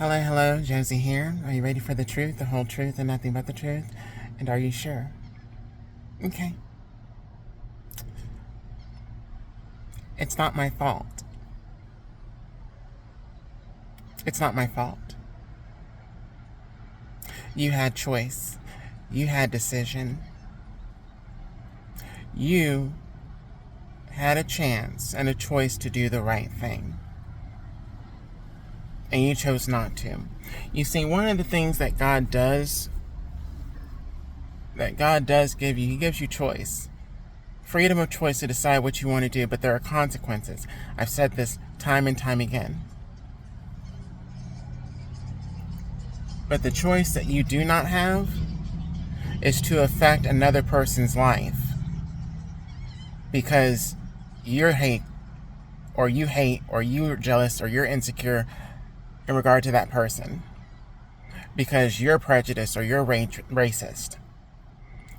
Hello, hello, Josie here. Are you ready for the truth, the whole truth, and nothing but the truth? And are you sure? Okay. It's not my fault. It's not my fault. You had choice. You had decision. You had a chance and a choice to do the right thing. And you chose not to. You see, one of the things that God does give you, He gives you choice. Freedom of choice to decide what you want to do, but there are consequences. I've said this time and time again. But the choice that you do not have is to affect another person's life because you hate or you're jealous or you're insecure in regard to that person because you're prejudiced or you're racist.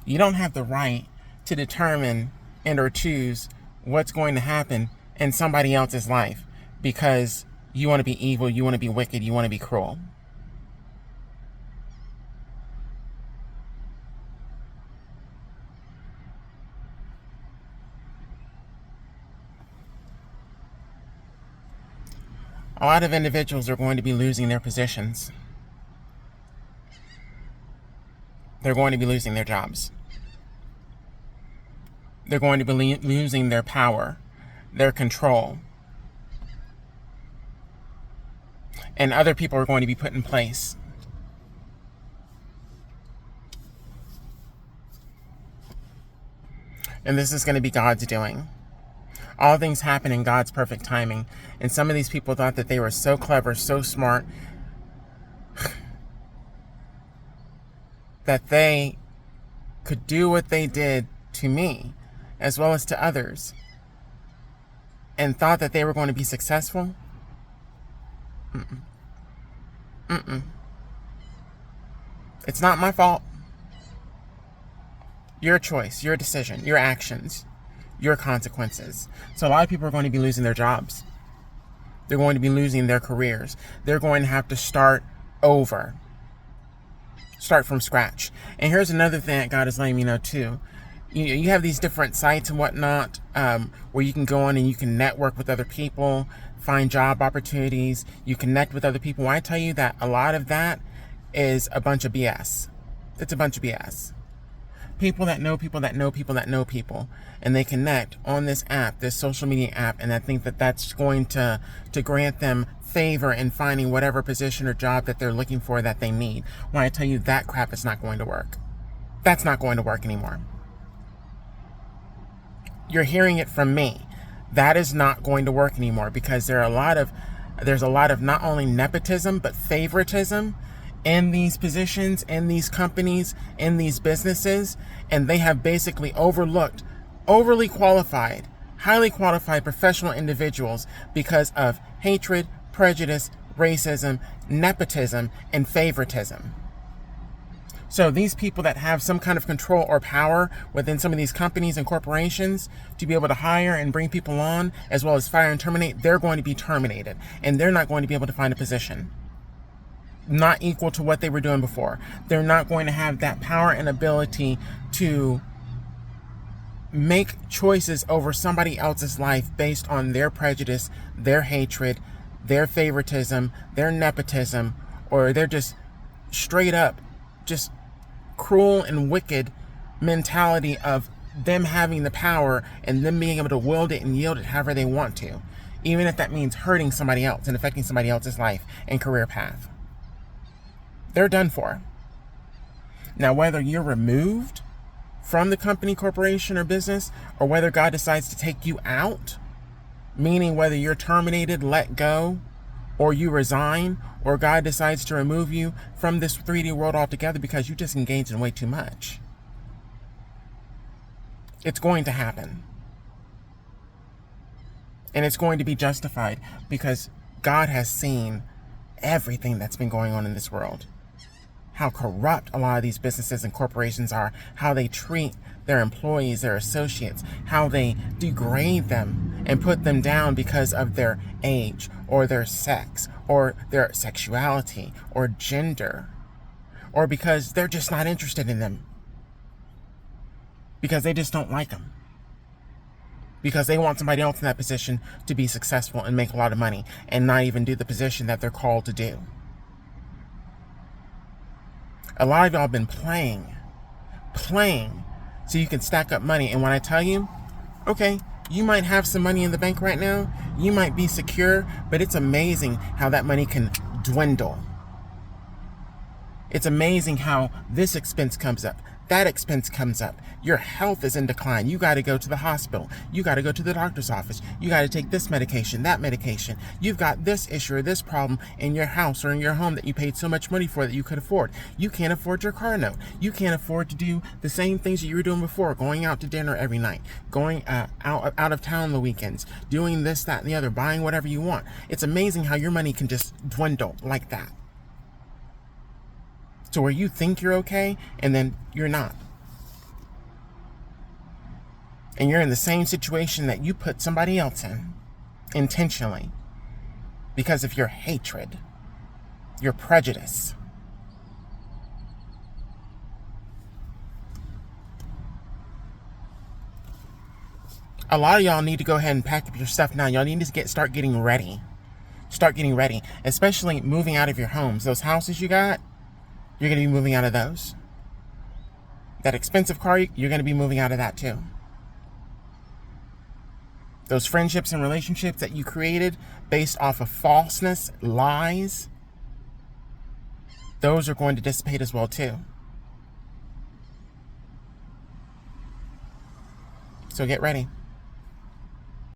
You don't have the right to determine and or choose what's going to happen in somebody else's life because you want to be evil, you want to be wicked, you want to be cruel. A lot of individuals are going to be losing their positions. They're going to be losing their jobs. They're going to be losing their power, their control. And other people are going to be put in place. And this is going to be God's doing. All things happen in God's perfect timing. And some of these people thought that they were so clever, so smart, that they could do what they did to me, as well as to others, and thought that they were going to be successful. It's not my fault. Your choice, your decision, your actions, your consequences. So a lot of people are going to be losing their jobs. They're going to be losing their careers. They're going to have to start over. Start from scratch. And here's another thing that God is letting me know too. You have these different sites and whatnot where you can go on and you can network with other people, find job opportunities, you connect with other people. When I tell you that a lot of that is a bunch of BS. It's a bunch of BS. People that know people that know people that know people, and they connect on this app, this social media app, and I think that that's going to grant them favor in finding whatever position or job that they're looking for that they need. When I tell you that crap is not going to work. That's not going to work anymore. You're hearing it from me. That is not going to work anymore because there's a lot of not only nepotism but favoritism in these positions, in these companies, in these businesses, and they have basically overlooked overly qualified, highly qualified professional individuals because of hatred, prejudice, racism, nepotism, and favoritism. So these people that have some kind of control or power within some of these companies and corporations to be able to hire and bring people on, as well as fire and terminate, they're going to be terminated, and they're not going to be able to find a position not equal to what they were doing before. They're not going to have that power and ability to make choices over somebody else's life based on their prejudice, their hatred, their favoritism, their nepotism, or they're just straight up just cruel and wicked mentality of them having the power and them being able to wield it and yield it however they want to, even if that means hurting somebody else and affecting somebody else's life and career path. They're done for. Now, whether you're removed from the company, corporation, or business, or whether God decides to take you out, meaning whether you're terminated, let go, or you resign, or God decides to remove you from this 3D world altogether because you just engaged in way too much, it's going to happen. And it's going to be justified because God has seen everything that's been going on in this world. how corrupt a lot of these businesses and corporations are, how they treat their employees, their associates, how they degrade them and put them down because of their age or their sex or their sexuality or gender, or because they're just not interested in them, because they just don't like them, because they want somebody else in that position to be successful and make a lot of money and not even do the position that they're called to do. A lot of y'all have been playing so you can stack up money. And when I tell you, okay, you might have some money in the bank right now, you might be secure, but it's amazing how that money can dwindle. It's amazing how this expense comes up, that expense comes up. Your health is in decline. You got to go to the hospital. You got to go to the doctor's office. You got to take this medication, that medication. You've got this issue or this problem in your house or in your home that you paid so much money for that you could afford. You can't afford your car note. You can't afford to do the same things that you were doing before, going out to dinner every night, going out of town the weekends, doing this, that, and the other, buying whatever you want. It's amazing how your money can just dwindle like that, to where you think you're okay and then you're not. And you're in the same situation that you put somebody else in intentionally because of your hatred, your prejudice. A lot of y'all need to go ahead and pack up your stuff now. Y'all need to start getting ready. Start getting ready, especially moving out of your homes. Those houses you got, you're going to be moving out of those. That expensive car, you're going to be moving out of that too. Those friendships and relationships that you created based off of falseness, lies, those are going to dissipate as well too. So get ready.